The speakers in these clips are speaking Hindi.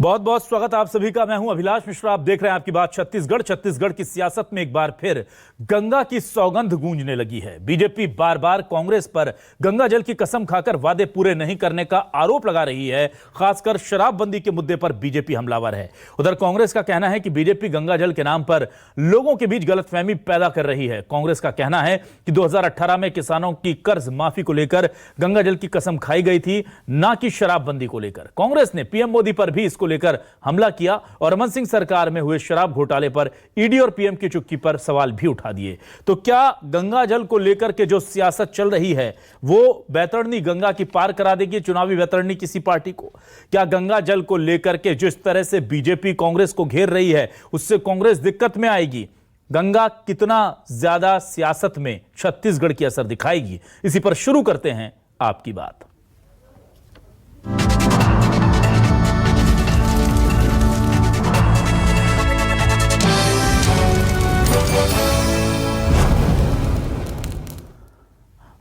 बहुत बहुत स्वागत आप सभी का। मैं हूं अभिलाष मिश्रा। आप देख रहे हैं आपकी बात छत्तीसगढ़। छत्तीसगढ़ की सियासत में एक बार फिर गंगा की सौगंध गूंजने लगी है। बीजेपी बार बार कांग्रेस पर गंगा जल की कसम खाकर वादे पूरे नहीं करने का आरोप लगा रही है। खासकर शराबबंदी के मुद्दे पर बीजेपी हमलावर है। उधर कांग्रेस का कहना है कि बीजेपी गंगा जल के नाम पर लोगों के बीच गलतफहमी पैदा कर रही है। कांग्रेस का कहना है कि 2018 में किसानों की कर्ज माफी को लेकर गंगा जल की कसम खाई गई थी, ना कि शराबबंदी को लेकर। कांग्रेस ने पीएम मोदी पर भी इसको लेकर हमला किया और रमन सिंह सरकार में हुए शराब घोटाले पर ईडी और पीएम की चुप्पी पर सवाल भी उठा दिए। तो क्या गंगा जल को लेकर के जो सियासत चल रही है वो बैतरणी गंगा की पार करा देगी चुनावी बैतरणी किसी पार्टी को? क्या गंगा जल को लेकर के जिस तरह से बीजेपी कांग्रेस को घेर रही है उससे कांग्रेस दिक्कत में आएगी? गंगा कितना ज्यादा सियासत में छत्तीसगढ़ की असर दिखाएगी? इसी पर शुरू करते हैं आपकी बात।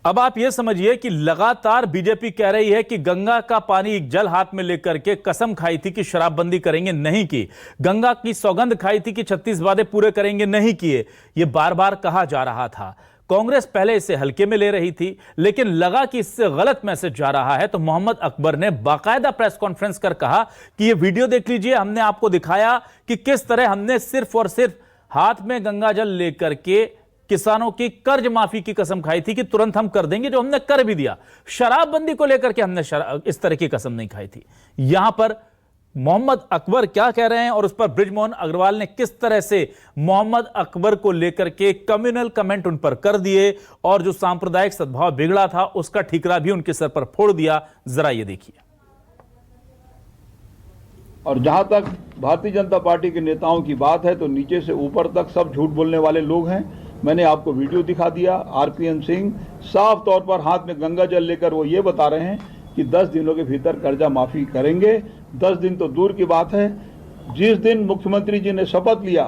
अब आप यह समझिए कि लगातार बीजेपी कह रही है कि गंगा का पानी जल हाथ में लेकर के कसम खाई थी कि शराबबंदी करेंगे, नहीं की। गंगा की सौगंध खाई थी कि 36 वादे पूरे करेंगे, नहीं किए। यह बार बार कहा जा रहा था। कांग्रेस पहले इसे हल्के में ले रही थी, लेकिन लगा कि इससे गलत मैसेज जा रहा है तो मोहम्मद अकबर ने बाकायदा प्रेस कॉन्फ्रेंस कर कहा कि यह वीडियो देख लीजिए, हमने आपको दिखाया कि किस तरह हमने सिर्फ और सिर्फ हाथ में गंगा जल लेकर के किसानों की कर्ज माफी की कसम खाई थी कि तुरंत हम कर देंगे, जो हमने कर भी दिया। शराबबंदी को लेकर के हमने इस तरह की कसम नहीं खाई थी। यहां पर मोहम्मद अकबर क्या कह रहे हैं और उस पर बृजमोहन अग्रवाल ने किस तरह से मोहम्मद अकबर को लेकर के कम्युनल कमेंट उन पर कर दिए और जो सांप्रदायिक सद्भाव बिगड़ा था उसका ठीकरा भी उनके सर पर फोड़ दिया। जरा ये देखिए। और जहां तक भारतीय जनता पार्टी के नेताओं की बात है तो नीचे से ऊपर तक सब झूठ बोलने वाले लोग हैं। मैंने आपको वीडियो दिखा दिया। आरपीएन सिंह साफ तौर पर हाथ में गंगा जल लेकर वो ये बता रहे हैं कि 10 दिनों के भीतर कर्जा माफी करेंगे। 10 दिन तो दूर की बात है, जिस दिन मुख्यमंत्री जी ने शपथ लिया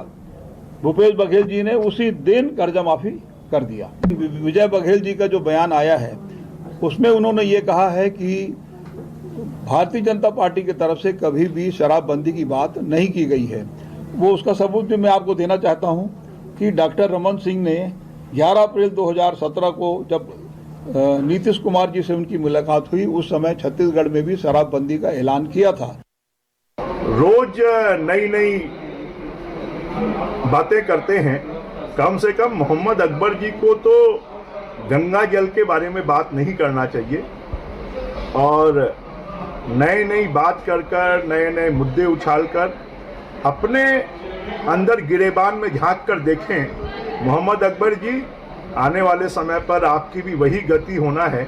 भूपेश बघेल जी ने, उसी दिन कर्जा माफी कर दिया। विजय बघेल जी का जो बयान आया है उसमें उन्होंने ये कहा है कि भारतीय जनता पार्टी की तरफ से कभी भी शराबबंदी की बात नहीं की गई है। वो उसका सबूत भी मैं आपको देना चाहता हूं कि डॉक्टर रमन सिंह ने 11 अप्रैल 2017 को जब नीतीश कुमार जी से उनकी मुलाकात हुई उस समय छत्तीसगढ़ में भी शराबबंदी का ऐलान किया था। रोज नई नई बातें करते हैं। कम से कम मोहम्मद अकबर जी को तो गंगा जल के बारे में बात नहीं करना चाहिए और नई नई बात कर नए नए मुद्दे उछालकर अपने अंदर गिरेबान में झांक कर देखें। मोहम्मद अकबर जी, आने वाले समय पर आपकी भी वही गति होना है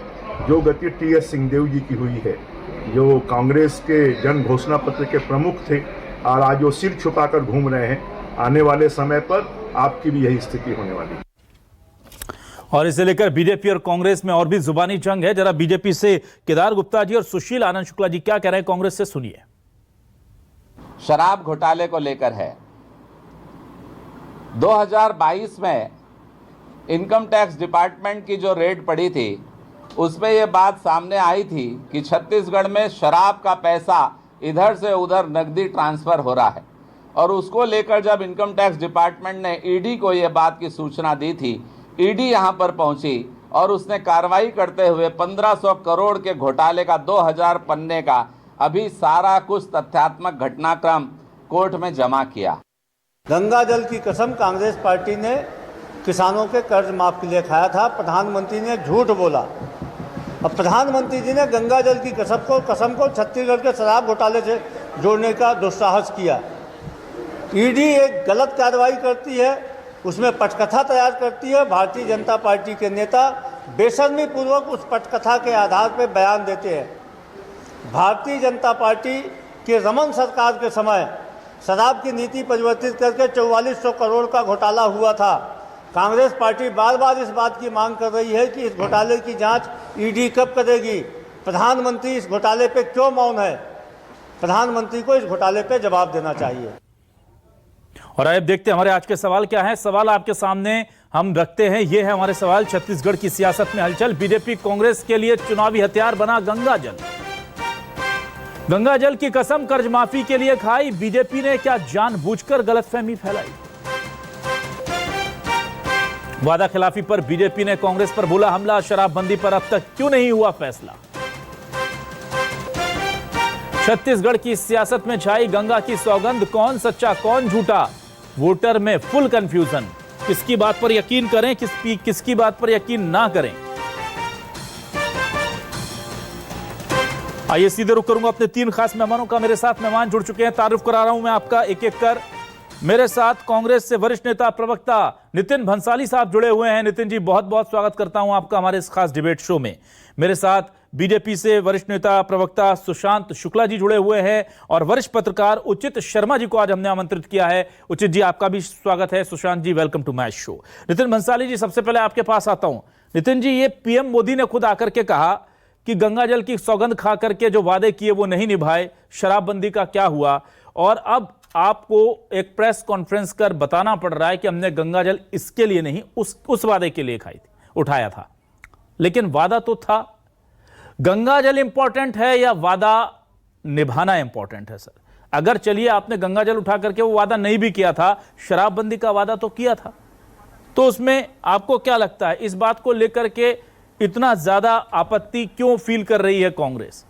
जो गति टीएस सिंहदेव जी की हुई है, जो कांग्रेस के जन घोषणा पत्र के प्रमुख थे और आज वो सिर छुपाकर घूम रहे हैं। आने वाले समय पर आपकी भी यही स्थिति होने वाली है। और इसे लेकर बीजेपी और कांग्रेस में और भी जुबानी जंग है। जरा बीजेपी से केदार गुप्ता जी और सुशील आनंद शुक्ला जी क्या कह रहे हैं कांग्रेस से, सुनिए। शराब घोटाले को लेकर है। 2022 में इनकम टैक्स डिपार्टमेंट की जो रेड पड़ी थी उसमें ये बात सामने आई थी कि छत्तीसगढ़ में शराब का पैसा इधर से उधर नकदी ट्रांसफर हो रहा है और उसको लेकर जब इनकम टैक्स डिपार्टमेंट ने ईडी को ये बात की सूचना दी थी, ईडी यहाँ पर पहुंची और उसने कार्रवाई करते हुए 1500 करोड़ के घोटाले का 2000 पन्ने का अभी सारा कुछ तथ्यात्मक घटनाक्रम कोर्ट में जमा किया। गंगा जल की कसम कांग्रेस पार्टी ने किसानों के कर्ज माफ के लिए खाया था। प्रधानमंत्री ने झूठ बोला। अब प्रधानमंत्री जी ने गंगा जल की कसम को छत्तीसगढ़ के शराब घोटाले से जोड़ने का दुस्साहस किया। ईडी एक गलत कार्रवाई करती है, उसमें पटकथा तैयार करती है। भारतीय जनता पार्टी के नेता बेशर्मी पूर्वक उस पटकथा के आधार पर बयान देते हैं। भारतीय जनता पार्टी के रमन सरकार के समय शराब की नीति परिवर्तित करके 4400 करोड़ का घोटाला हुआ था। कांग्रेस पार्टी बार बार इस बात की मांग कर रही है कि इस घोटाले की जांच ईडी कब करेगी। प्रधानमंत्री इस घोटाले पे क्यों मौन है? प्रधानमंत्री को इस घोटाले पे जवाब देना चाहिए। और अब देखते हैं हमारे आज के सवाल क्या है। सवाल आपके सामने हम रखते हैं, ये है हमारे सवाल। छत्तीसगढ़ की सियासत में हलचल, बीजेपी कांग्रेस के लिए चुनावी हथियार बना गंगा जल। गंगा जल की कसम कर्ज माफी के लिए खाई, बीजेपी ने क्या जानबूझकर गलतफहमी फैलाई? वादा खिलाफी पर बीजेपी ने कांग्रेस पर बोला हमला, शराबबंदी पर अब तक क्यों नहीं हुआ फैसला? छत्तीसगढ़ की सियासत में छाई गंगा की सौगंध, कौन सच्चा कौन झूठा, वोटर में फुल कंफ्यूजन। किसकी बात पर यकीन करें, किसकी बात पर यकीन ना करें? आइए सीधे रुक करूंगा अपने तीन खास मेहमानों का। मेरे साथ मेहमान जुड़ चुके हैं, तारुफ करा रहा हूं मैं आपका एक एक कर। मेरे साथ कांग्रेस से वरिष्ठ नेता प्रवक्ता नितिन भंसाली साहब जुड़े हुए हैं। नितिन जी, बहुत बहुत स्वागत करता हूं आपका हमारे इस खास डिबेट शो में। मेरे साथ बीजेपी से वरिष्ठ नेता प्रवक्ता सुशांत शुक्ला जी जुड़े हुए हैं और वरिष्ठ पत्रकार उचित शर्मा जी को आज हमने आमंत्रित किया है। उचित जी, आपका भी स्वागत है। Sushant ji, welcome to my show. Nitin Bhansali ji, सबसे पहले आपके पास आता हूं। नितिन जी, ये पीएम मोदी ने खुद आकर के कहा कि गंगा जल की सौगंध खा करके जो वादे किए वो नहीं निभाए, शराबबंदी का क्या हुआ, और अब आपको एक प्रेस कॉन्फ्रेंस कर बताना पड़ रहा है कि हमने गंगा जल इसके लिए नहीं उस वादे के लिए उठाया था। लेकिन वादा तो था। गंगा जल इंपॉर्टेंट है या वादा निभाना इंपॉर्टेंट है? सर, अगर चलिए आपने गंगा जल उठा करके वो वादा नहीं भी किया था, शराबबंदी का वादा तो किया था, तो उसमें आपको क्या लगता है इस बात को लेकर के इतना ज्यादा आपत्ति क्यों फील कर रही है कांग्रेस?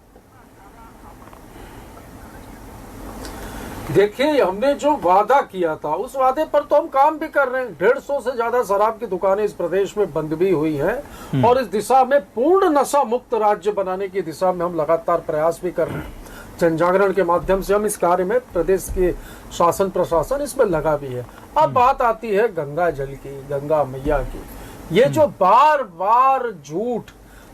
देखिए, हमने जो वादा किया था उस वादे पर तो हम काम भी कर रहे हैं। 150 से ज्यादा शराब की दुकानें इस प्रदेश में बंद भी हुई हैं और इस दिशा में पूर्ण नशा मुक्त राज्य बनाने की दिशा में हम लगातार प्रयास भी कर रहे हैं। जन जागरण के माध्यम से हम इस कार्य में प्रदेश के शासन प्रशासन इसमें लगा भी है। अब बात आती है गंगा जल की, गंगा मैया की। ये जो बार बार झूठ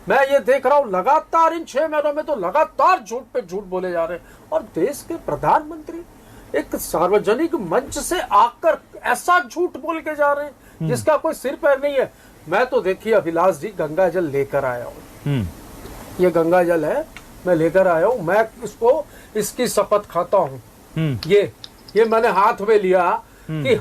मैं ये देख रहा हूं, लगातार इन 6 महीनों में तो लगातार झूठ पे झूठ बोले जा रहे हैं। और देश के प्रधानमंत्री एक सार्वजनिक मंच से आकर ऐसा झूठ बोल के जा रहे हैं जिसका कोई सिर पैर नहीं है। मैं तो देखिए अभिलाष जी, गंगा जल लेकर आया हूँ। ये गंगा जल है, मैं लेकर आया हूँ। मैं इसकी शपथ खाता हूँ। ये मैंने हाथ में लिया कि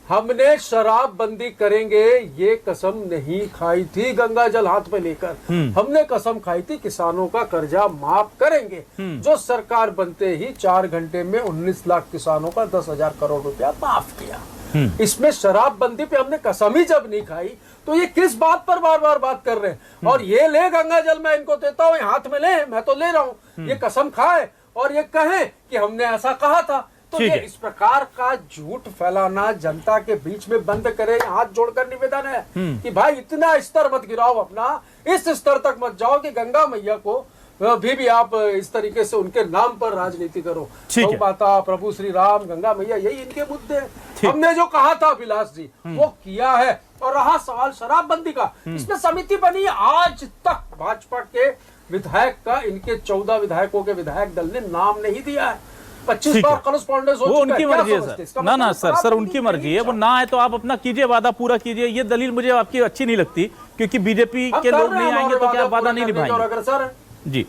हमने शराबबंदी करेंगे, ये कसम नहीं खाई थी। गंगा जल हाथ में लेकर हमने कसम खाई थी किसानों का कर्जा माफ करेंगे, जो सरकार बनते ही 4 घंटे में 19 लाख किसानों का 10,000 करोड़ रुपया माफ किया। इसमें शराबबंदी पे हमने कसम ही जब नहीं खाई तो ये किस बात पर बार बार बात कर रहे हैं? और ये ले गंगा जल, मैं इनको देता हूँ, हाथ में ले, मैं तो ले रहा हूँ। ये कसम खाए और ये कहे कि हमने ऐसा कहा था। तो ये इस प्रकार का झूठ फैलाना जनता के बीच में बंद करे। हाथ जोड़कर निवेदन है कि भाई इतना स्तर मत गिराओ अपना, इस स्तर तक मत जाओ कि गंगा मैया को भी आप इस तरीके से उनके नाम पर राजनीति करो। गौ माता, प्रभु श्री राम, गंगा मैया, यही इनके मुद्दे हैं। हमने जो कहा था अभिलाष जी वो किया है। और रहा सवाल शराबबंदी का, इसमें समिति बनी, आज तक भाजपा के विधायक का इनके 14 विधायकों के विधायक दल ने नाम नहीं दिया है। 25 बार करस्पॉन्डेंस हो चुका है। वो उनकी मर्जी है सर। ना सर उनकी मर्जी है, वो ना है तो आप अपना कीजिए, वादा पूरा कीजिए। ये दलील मुझे आपकी अच्छी नहीं लगती, क्योंकि बीजेपी के लोग नहीं आएंगे तो क्या वादा नहीं निभाएंगे? जी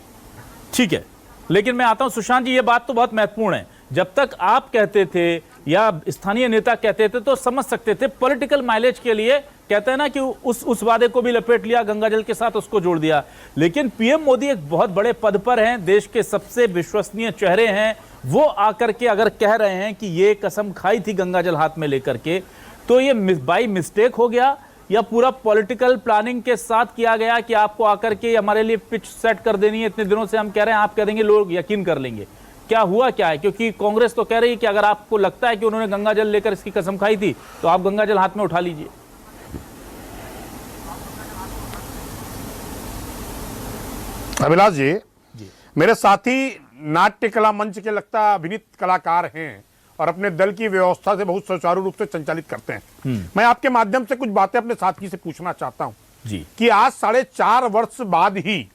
ठीक है, लेकिन मैं आता हूं सुशांत जी, ये बात तो बहुत महत्वपूर्ण है। जब तक आप कहते थे या स्थानीय नेता कहते थे तो समझ सकते थे, पॉलिटिकल माइलेज के लिए कहते हैं ना कि उस वादे को भी लपेट लिया, गंगा जल के साथ उसको जोड़ दिया। लेकिन पीएम मोदी एक बहुत बड़े पद पर हैं, देश के सबसे विश्वसनीय चेहरे हैं, वो आकर के अगर कह रहे हैं कि ये कसम खाई थी गंगा जल हाथ में लेकर के, तो ये बाई मिस्टेक हो गया या पूरा पॉलिटिकल प्लानिंग के साथ किया गया कि आपको आकर के हमारे लिए पिच सेट कर देनी है, इतने दिनों से हम कह रहे हैं, आप कह देंगे लोग यकीन कर लेंगे? क्या हुआ क्या है? क्योंकि कांग्रेस तो कह रही है कि अगर आपको लगता है कि उन्होंने गंगा जल लेकर इसकी कसम खाई थी तो आप गंगा जल हाथ में उठा लीजिए। अभिलाष जी, मेरे साथी नाट्य कला मंच के लगता अभिनीत कलाकार हैं और अपने दल की व्यवस्था से बहुत सुचारू रूप से संचालित करते हैं। मैं आपके माध्यम से कुछ बातें अपने साथी से पूछना चाहता हूं जी कि आज 4.5 वर्ष बाद ही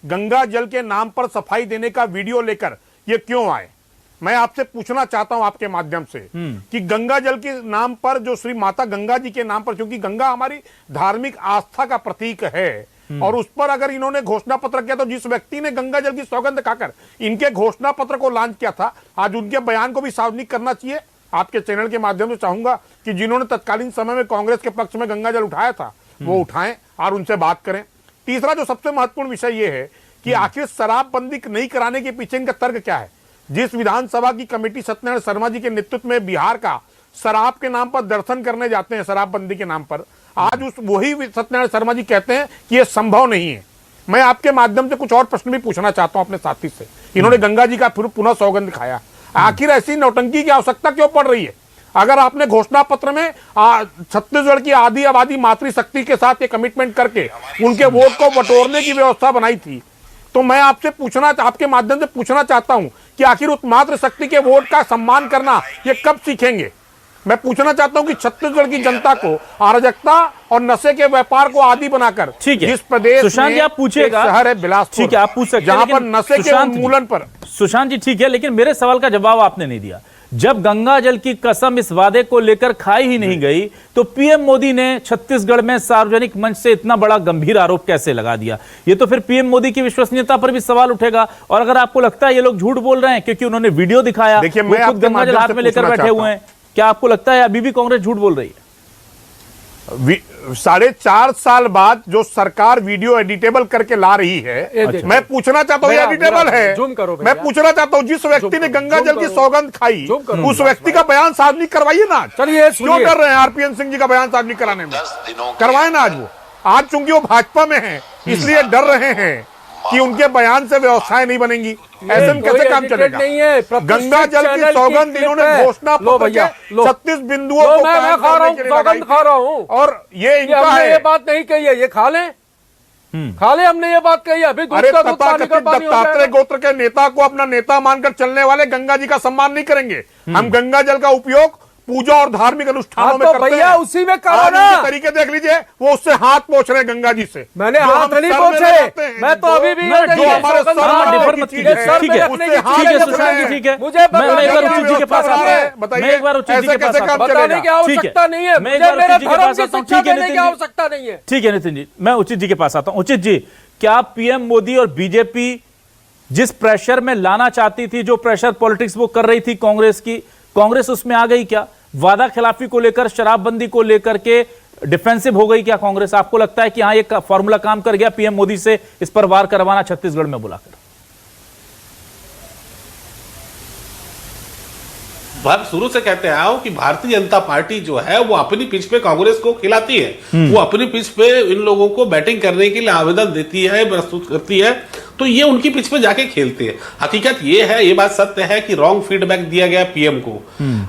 गंगा जल के नाम पर सफाई देने का वीडियो लेकर ये क्यों आए? मैं आपसे पूछना चाहता हूं आपके माध्यम से कि गंगा जल के नाम पर, जो श्री माता गंगा जी के नाम पर, क्योंकि गंगा हमारी धार्मिक आस्था का प्रतीक है, और उस पर अगर इन्होंने घोषणा पत्र किया तो जिस व्यक्ति ने गंगा जल की सौगंध खाकर इनके घोषणा पत्र को लॉन्च किया था, आज उनके बयान को भी सार्वजनिक करना चाहिए। आपके चैनल के माध्यम से चाहूंगा कि जिन्होंने तत्कालीन समय में कांग्रेस के पक्ष में गंगा जल उठाया था वो उठाएं और उनसे बात करें। तीसरा जो सबसे महत्वपूर्ण विषय ये है कि आखिर शराबबंदी नहीं कराने के पीछे इनका तर्क क्या है। जिस विधानसभा की कमेटी सत्यनारायण शर्मा जी के नेतृत्व में बिहार का शराब के नाम पर दर्शन करने जाते हैं, शराबबंदी के नाम पर, आज उस वही सत्यनारायण शर्मा जी कहते हैं कि यह संभव नहीं है। मैं आपके माध्यम से कुछ और प्रश्न भी पूछना चाहता हूं अपने साथी से। इन्होंने गंगा जी का फिर पुनः सौगंध खाया, आखिर ऐसी नौटंकी की आवश्यकता क्यों पड़ रही है? अगर आपने घोषणा पत्र में छत्तीसगढ़ की आधी आबादी मातृशक्ति के साथ ये कमिटमेंट करके उनके वोट को बटोरने की व्यवस्था बनाई थी, तो मैं आपसे आपके माध्यम से पूछना चाहता हूं कि आखिर उस मातृशक्ति के वोट का सम्मान करना ये कब सीखेंगे? मैं पूछना चाहता हूं कि छत्तीसगढ़ की जनता को अराजकता और नशे के व्यापार को आदी बनाकर जिस प्रदेश सुशांत जी आप पूछिएगा, शहर है बिलासपुर, ठीक है आप पूछ सकते हैं, जहां पर नशे के उन्मूलन पर। सुशांत जी ठीक है, लेकिन मेरे सवाल का जवाब आपने नहीं दिया। जब गंगा जल की कसम इस वादे को लेकर खाई ही नहीं गई, तो पीएम मोदी ने छत्तीसगढ़ में सार्वजनिक मंच से इतना बड़ा गंभीर आरोप कैसे लगा दिया? ये तो फिर पीएम मोदी की विश्वसनीयता पर भी सवाल उठेगा। और अगर आपको लगता है ये लोग झूठ बोल रहे हैं क्योंकि उन्होंने वीडियो दिखाया, देखिए वो खुद गंगा जल हाथ में लेकर बैठे हुए हैं, क्या आपको लगता है अभी भी कांग्रेस झूठ बोल रही है? 4.5 साल बाद जो सरकार वीडियो एडिटेबल करके ला रही है, मैं पूछना चाहता हूँ, एडिटेबल है, मैं पूछना चाहता हूँ, जिस व्यक्ति ने गंगा जल की सौगंध खाई उस व्यक्ति का बयान सार्वजनिक करवाइए ना। चलिए क्यों कर रहे हैं आरपीएन सिंह जी का बयान सार्वजनिक कराने में? करवाए ना आज वो। आज चूंकि वो भाजपा में है इसलिए डर रहे हैं कि उनके बयान से व्यवस्थाएं नहीं बनेंगी। ऐसे में कैसे काम चलेगा? नहीं है, गंगा जल की सौगंध इन्होंने घोषणा पत्र के 36 बिंदुओं को मैं खा रहा हूँ, सौगंध खा रहा हूँ, और ये इनका है। ये बात नहीं कही है, ये खा ले, खा ले, हमने ये बात कही है। अभी अरे तथाकथित दत्तात्रेय गोत्र के नेता को अपना नेता मानकर चलने वाले गंगा जी का सम्मान नहीं करेंगे। हम गंगा जल का उपयोग पूजा और धार्मिक अनुष्ठानों में करते हैं। उसी में करो ना। तरीके देख लीजिए, वो उससे हाथ पोंछ रहे गंगा जी से। मैंने हाथ नहीं पोंछे, मैं तो अभी भी जो हमारे सर डिफर मत कीजिए, ठीक है सुशांत जी, ठीक है। मुझे मैं एक बार उचित जी के पास आता हूं, बताइए, मैं एक बार उचित जी के पास आता हूं। बताने की आवश्यकता नहीं है, मैं एक बार उचित जी के पास आता हूं, ठीक है नितिन जी, आवश्यकता नहीं है। ठीक है नितिन जी, मैं उचित जी के पास आता हूं। उचित जी, क्या पीएम मोदी और बीजेपी जिस प्रेशर में लाना चाहती थी, जो प्रेशर पॉलिटिक्स वो कर रही थी कांग्रेस की, कांग्रेस उसमें आ गई क्या? वादा खिलाफी को लेकर, शराबबंदी को लेकर के डिफेंसिव हो गई क्या कांग्रेस? आपको लगता है कि हाँ ये फॉर्मूला काम कर गया पीएम मोदी से इस पर वार करवाना छत्तीसगढ़ में बुलाकर? शुरू से कहते आया हूं कि भारतीय जनता पार्टी जो है वो अपनी पिच पे कांग्रेस को खिलाती है, वो अपनी पिच पे इन लोगों को बैटिंग करने के लिए आवेदन देती है, प्रस्तुत करती है, तो ये उनकी पिच पे जाके खेलते हैं। हकीकत ये है, ये बात सत्य है कि रॉन्ग फीडबैक दिया गया पीएम को।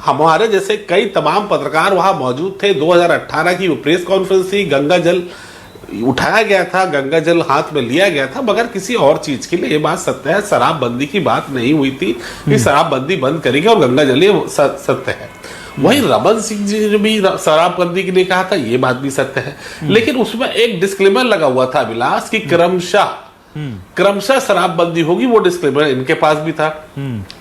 हमारे जैसे कई तमाम पत्रकार वहां मौजूद थे। 2018 की प्रेस कॉन्फ्रेंस थी, गंगा जल उठाया गया था, गंगा जल हाथ में लिया गया था, मगर किसी और चीज के लिए। ये बात सत्य है, शराबबंदी की बात नहीं हुई थी कि शराबबंदी बंद करेंगे और गंगा जल, ये सत्य है। वही रमन सिंह जी ने भी शराबबंदी के लिए कहा था, ये बात भी सत्य है। लेकिन उसमें एक डिस्क्लेमर लगा हुआ था अभिलाष की क्रमशः शराबबंदी होगी, वो डिस्क्लेमर इनके पास भी था।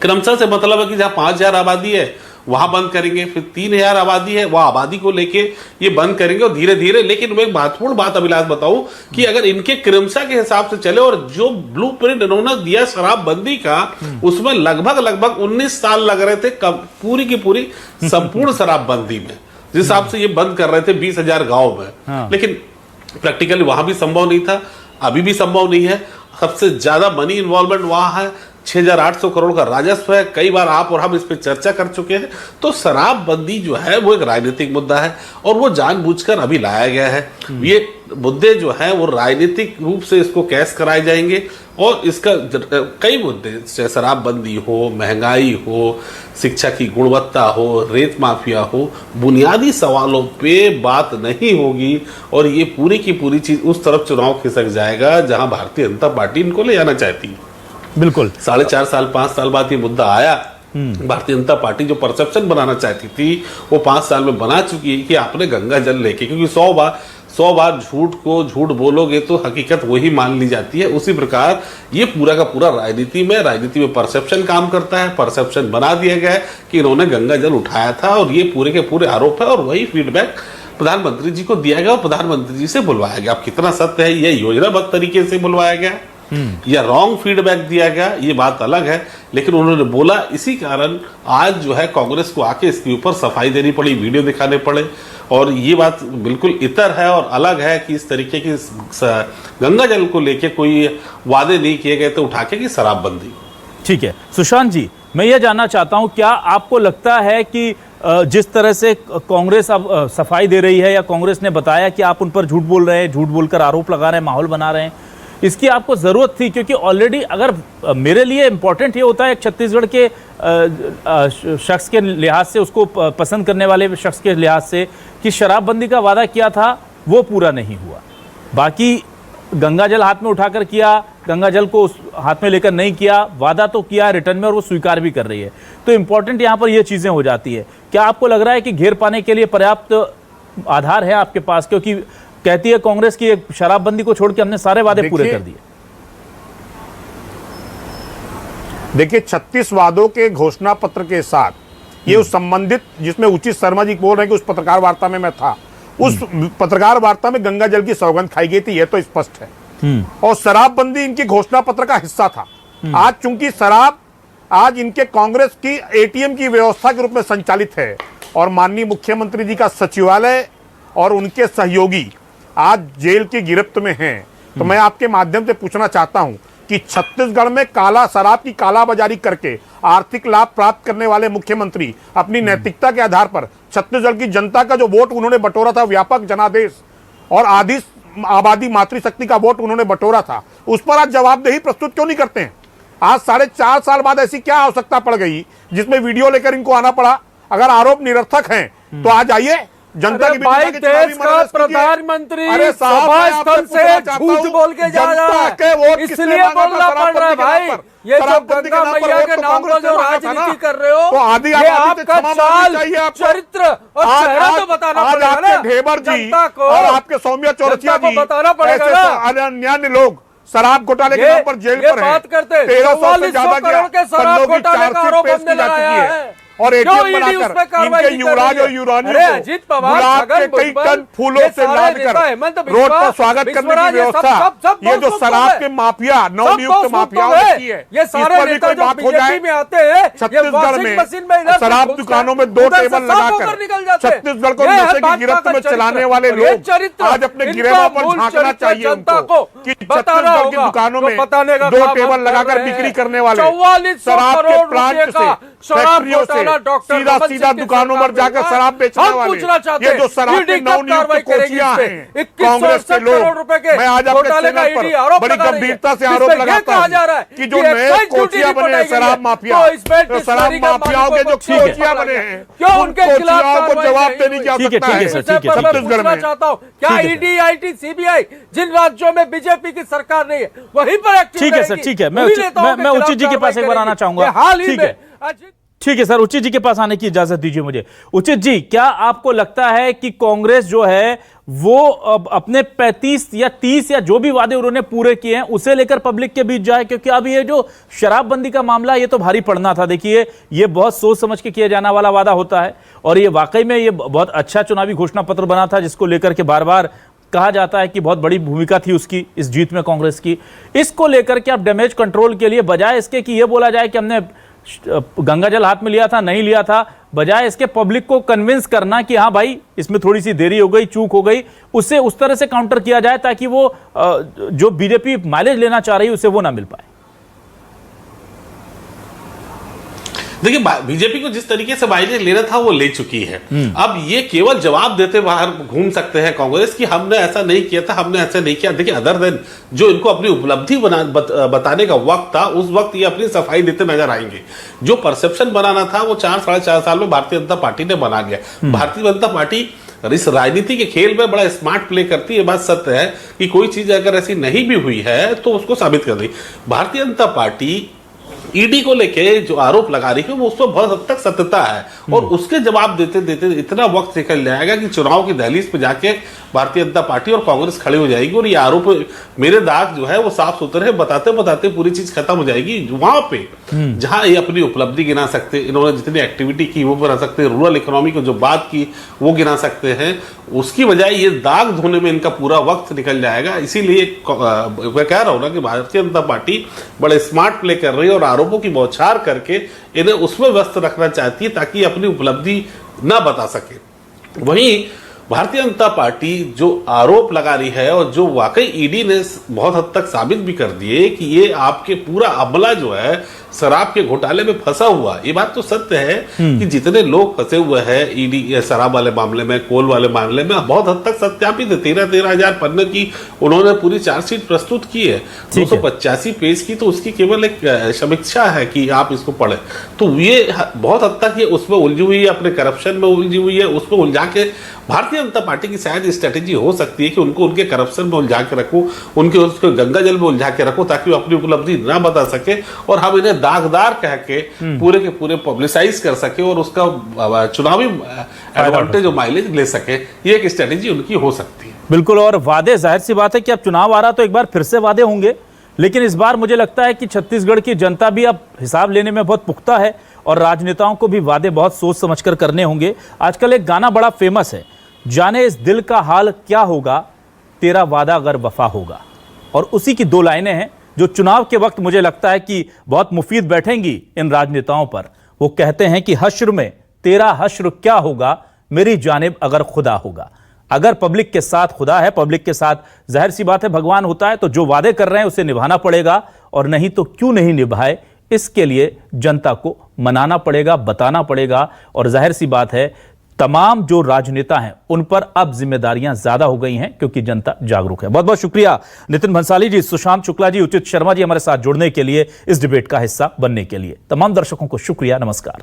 क्रमशः से मतलब है कि जहां 5000 आबादी है वहां बंद करेंगे, फिर 3000 आबादी है वह आबादी को लेके ये बंद करेंगे, और धीरे धीरे। लेकिन मैं एक महत्वपूर्ण बात अभिलाष बताऊं कि अगर इनके क्रमशः के हिसाब से चले और जो ब्लूप्रिंट इन्होंने दिया शराबबंदी का, उसमें लगभग 19 साल लग रहे थे पूरी की पूरी संपूर्ण शराबबंदी में, जिस हिसाब से ये बंद कर रहे थे 20,000 गांव में। लेकिन प्रैक्टिकली वहां भी संभव नहीं था, अभी भी संभव नहीं है। सबसे ज्यादा मनी इन्वॉल्वमेंट वहां है, 6,800 करोड़ का राजस्व है। कई बार आप और हम इस पर चर्चा कर चुके हैं। तो शराबबंदी जो है वो एक राजनीतिक मुद्दा है और वो जानबूझकर अभी लाया गया है। ये मुद्दे जो है वो राजनीतिक रूप से इसको कैश कराए जाएंगे, और इसका कई मुद्दे, चाहे शराबबंदी हो, महंगाई हो, शिक्षा की गुणवत्ता हो, रेत माफिया हो, बुनियादी सवालों पे बात नहीं होगी, और ये पूरी की पूरी चीज उस तरफ चुनाव खिसक जाएगा जहां भारतीय जनता पार्टी इनको ले जाना चाहती है। बिल्कुल 4.5 साल 5 साल बाद ये मुद्दा आया। भारतीय जनता पार्टी जो परसेप्शन बनाना चाहती थी वो 5 साल में बना चुकी है कि आपने गंगा जल लेके, क्योंकि 100 बार झूठ को झूठ बोलोगे तो हकीकत वही मान ली जाती है। उसी प्रकार ये पूरा का पूरा राजनीति में परसेप्शन काम करता है। परसेप्शन बना दिया गया है कि इन्होंने गंगा जल उठाया था, और ये पूरे के पूरे आरोप है, और वही फीडबैक प्रधानमंत्री जी को दिया गया और प्रधानमंत्री जी से बुलवाया गया। अब कितना सत्य है, ये योजनाबद्ध तरीके से बुलवाया गया या रॉन्ग फीडबैक दिया गया, ये बात अलग है। लेकिन उन्होंने बोला, इसी कारण आज जो है कांग्रेस को आके इसके ऊपर सफाई देनी पड़ी, वीडियो दिखाने पड़े, और ये बात बिल्कुल इतर है और अलग है कि इस तरीके की गंगा जल को लेके कोई वादे नहीं किए गए थे उठा के कि शराबबंदी। ठीक है सुशांत जी, मैं ये जानना चाहता हूं, क्या आपको लगता है कि जिस तरह से कांग्रेस अब सफाई दे रही है या कांग्रेस ने बताया कि आप उन पर झूठ बोल रहे हैं, झूठ बोलकर आरोप लगा रहे हैं, माहौल बना रहे हैं, इसकी आपको जरूरत थी? क्योंकि ऑलरेडी अगर मेरे लिए इंपॉर्टेंट ये होता है छत्तीसगढ़ के शख्स के लिहाज से, उसको पसंद करने वाले शख्स के लिहाज से, कि शराबबंदी का वादा किया था वो पूरा नहीं हुआ। बाकी गंगा जल हाथ में उठाकर किया, गंगा जल को उस हाथ में लेकर नहीं किया, वादा तो किया रिटर्न में और वो स्वीकार भी कर रही है। तो इंपॉर्टेंट यहाँ पर ये चीज़ें हो जाती है। क्या आपको लग रहा है कि घेर पाने के लिए पर्याप्त आधार है आपके पास? क्योंकि कहती है कांग्रेस की शराबबंदी को छोड़ के हमने सारे वादे पूरे कर दिए। देखिए 36 वादों के घोषणा पत्र के साथ ये उस संबंधित, जिसमें उचित शर्मा जी बोल रहे हैं कि उस पत्रकार वार्ता में मैं था, उस पत्रकार वार्ता में गंगा जल की सौगंध खाई गई थी, यह तो स्पष्ट है। और शराबबंदी इनकी घोषणा पत्र का हिस्सा था। आज चूंकि शराब आज इनके कांग्रेस की एटीएम की व्यवस्था के रूप में संचालित है और माननीय मुख्यमंत्री जी का सचिवालय और उनके सहयोगी आज जेल की गिरफ्त में हैं, तो मैं आपके माध्यम से पूछना चाहता हूं कि छत्तीसगढ़ में काला शराब की कालाबाजारी करके आर्थिक लाभ प्राप्त करने वाले मुख्यमंत्री अपनी नैतिकता के आधार पर छत्तीसगढ़ की जनता का जो वोट उन्होंने बटोरा था, व्यापक जनादेश और आधी आबादी मातृशक्ति का वोट उन्होंने बटोरा था, उस पर आज जवाबदेही प्रस्तुत क्यों नहीं करते हैं? आज 4.5 साल बाद ऐसी क्या आवश्यकता पड़ गई जिसमें वीडियो लेकर इनको आना पड़ा? अगर आरोप निरर्थक हैं तो आज आइए जनता की भाई, देश का प्रधानमंत्री सभा स्थल से झूठ बोल के जा रहा है, इसलिए बोलना पड़ रहा है। भाई ये जो गंगा मैया के नाम पर जो राजनीति कर रहे हो, तो ये आपका चाल, चरित्र और चेहरा तो बताना पड़ेगा ना ढेबर जी जनता को, और आपके सौम्या चौरसिया जी, बताना पड़ेगा ना। अन्य लोग शराब घोटाले के नाम पर जेल पर हैं। बात करते 1300 से ज्यादा करोड़ के शराब घोटाले का आरोप हमने लगाया है और एटीएम बनाकर इनके युवराज और युवरानियों को गुलाब के कई टन फूलों से लादकर रोड पर स्वागत करने की व्यवस्था, ये जो शराब के माफिया, नवनियुक्त माफियाओं ने की है, ये सारे भी कोई बात हो जाए? में आते हैं छत्तीसगढ़ में शराब दुकानों में 2 टेबल लगाकर छत्तीसगढ़ को नशे की गिरफ्त में चलाने वाले लोग आज अपने गिरेबां पर झांकना चाहिए उनको कि छत्तीसगढ़ की दुकानों में 2 टेबल लगाकर बिक्री करने वाले शराब के प्लांट से, फैक्ट्रियों से सीधा दुकानों पर जाकर शराब बेचने वाले, ये जो शराब के नवनियुक्त कोचियां हैं कांग्रेस के लोग, मैं आज आपके चैनल पर बड़ी गंभीरता से आरोप लगाता हूं कि जो नए कोचियां बने हैं शराब माफिया, तो शराब माफियाओं के जो कोचियां बने हैं, क्यों उनके खिलाफ को जवाब देने की आवश्यकता है छत्तीसगढ़ में। चाहता हूँ क्या ईडी, आईटी, सीबीआई जिन राज्यों में बीजेपी की सरकार नहीं है वहीं पर एक्टिव ठीक है सर, ठीक है। मैं उचित जी के पास एक बार आना चाहूंगा। हाल ही में ठीक है सर, उचित जी के पास आने की इजाजत दीजिए मुझे। उचित जी, क्या आपको लगता है कि कांग्रेस जो है वो अपने 35 या 30 या जो भी वादे उन्होंने पूरे किए हैं उसे लेकर पब्लिक के बीच जाए? क्योंकि अब ये जो शराबबंदी का मामला, ये तो भारी पड़ना था। देखिए ये बहुत सोच समझ के किया जाने वाला वादा होता है और ये वाकई में ये बहुत अच्छा चुनावी घोषणा पत्र बना था, जिसको लेकर के बार बार कहा जाता है कि बहुत बड़ी भूमिका थी उसकी इस जीत में कांग्रेस की। इसको लेकर के अब डैमेज कंट्रोल के लिए बजाय इसके कि ये बोला जाए कि हमने गंगा जल हाथ में लिया था, नहीं लिया था, बजाय इसके पब्लिक को कन्विंस करना कि हाँ भाई इसमें थोड़ी सी देरी हो गई, चूक हो गई, उससे उस तरह से काउंटर किया जाए ताकि वो जो बीजेपी माइलेज लेना चाह रही है उसे वो ना मिल पाए। देखिए बीजेपी को जिस तरीके से माइलेज लेना था वो ले चुकी है। अब ये केवल जवाब देते बाहर घूम सकते हैं कांग्रेस कि हमने ऐसा नहीं किया था, हमने ऐसा नहीं किया। देखिए अदर देन जो इनको अपनी उपलब्धि बताने का वक्त था, उस वक्त ये अपनी सफाई देते नजर आएंगे। जो परसेप्शन बनाना था वो 4-4.5 साल में भारतीय जनता पार्टी ने बना गया। भारतीय जनता पार्टी इस राजनीति के खेल में बड़ा स्मार्ट प्ले करती है। बात सत्य है कि कोई चीज अगर ऐसी नहीं भी हुई है तो उसको साबित कर दी। भारतीय जनता पार्टी ईडी को लेके जो आरोप लगा रही है वो उसमें बहुत हद तक सत्यता है और उसके जवाब देते देते इतना वक्त निकल जाएगा कि चुनाव की दहलीज पे जाके भारतीय जनता पार्टी और कांग्रेस खड़ी हो जाएगी और ये आरोप मेरे दाग जो है वो साफ सुथरे बताते बताते पूरी चीज खत्म हो जाएगी। वहां पे जहां ये अपनी उपलब्धि गिना सकते, इन्होंने जितनी एक्टिविटी की वो बना सकते, रूरल इकोनॉमी को जो बात की वो गिना सकते हैं, उसकी बजाय ये दाग धोने में इनका पूरा वक्त निकल जाएगा। इसीलिए मैं कह रहा हूं ना कि भारतीय जनता पार्टी बड़े स्मार्ट प्ले कर रही है और आरोपों की बौछार करके इन्हें उसमें व्यस्त रखना चाहती है ताकि अपनी उपलब्धि ना बता सके। वहीं भारतीय जनता पार्टी जो आरोप लगा रही है और जो वाकई ईडी ने बहुत हद तक साबित भी कर दिए कि ये आपके पूरा अमला जो है शराब के घोटाले में फंसा हुआ, ये बात तो सत्य है कि जितने लोग फंसे हुए हैं ईडी शराब वाले मामले में, कोल वाले मामले में, बहुत हद तक सत्यापित है। 13,000 पन्ने की उन्होंने पूरी चार्जशीट प्रस्तुत की है, 285 पेज की, तो उसकी केवल एक समीक्षा है कि आप इसको पढ़े। तो ये बहुत हद तक ये उसमें उलझी हुई है, अपने करप्शन में उलझी हुई है। उसमें उलझा के भारतीय जनता पार्टी की शायद स्ट्रेटेजी हो सकती है कि उनको उनके करप्शन में उलझा के रखूं, उनके उसको गंगा जल में उलझा के रखूं, ताकि वो अपनी उपलब्धि ना बता सके और हम इन्हें दागदार कह के पूरे के पूरे पब्लिसाइज कर सके और उसका चुनावी एडवांटेज और माइलेज ले सके। ये एक स्ट्रेटेजी उनकी हो सकती है। बिल्कुल। और वादे, जाहिर सी बात है कि अब चुनाव आ रहा तो एक बार फिर से वादे होंगे, लेकिन इस बार मुझे लगता है कि छत्तीसगढ़ की जनता भी अब हिसाब लेने में बहुत पुख्ता है और राजनेताओं को भी वादे बहुत सोच समझकर करने होंगे। आजकल एक गाना बड़ा फेमस है, जाने इस दिल का हाल क्या होगा, तेरा वादा अगर वफा होगा। और उसी की 2 लाइनें हैं जो चुनाव के वक्त मुझे लगता है कि बहुत मुफीद बैठेंगी इन राजनेताओं पर। वो कहते हैं कि हश्र में तेरा हश्र क्या होगा, मेरी जानिब अगर खुदा होगा। अगर पब्लिक के साथ खुदा है, पब्लिक के साथ जाहिर सी बात है भगवान होता है, तो जो वादे कर रहे हैं उसे निभाना पड़ेगा, और नहीं तो क्यों नहीं निभाए, इसके लिए जनता को मनाना पड़ेगा, बताना पड़ेगा। और जाहिर सी बात है तमाम जो राजनेता हैं उन पर अब जिम्मेदारियां ज्यादा हो गई हैं, क्योंकि जनता जागरूक है। बहुत बहुत शुक्रिया नितिन भंसाली जी, सुशांत शुक्ला जी, उचित शर्मा जी हमारे साथ जुड़ने के लिए, इस डिबेट का हिस्सा बनने के लिए। तमाम दर्शकों को शुक्रिया, नमस्कार।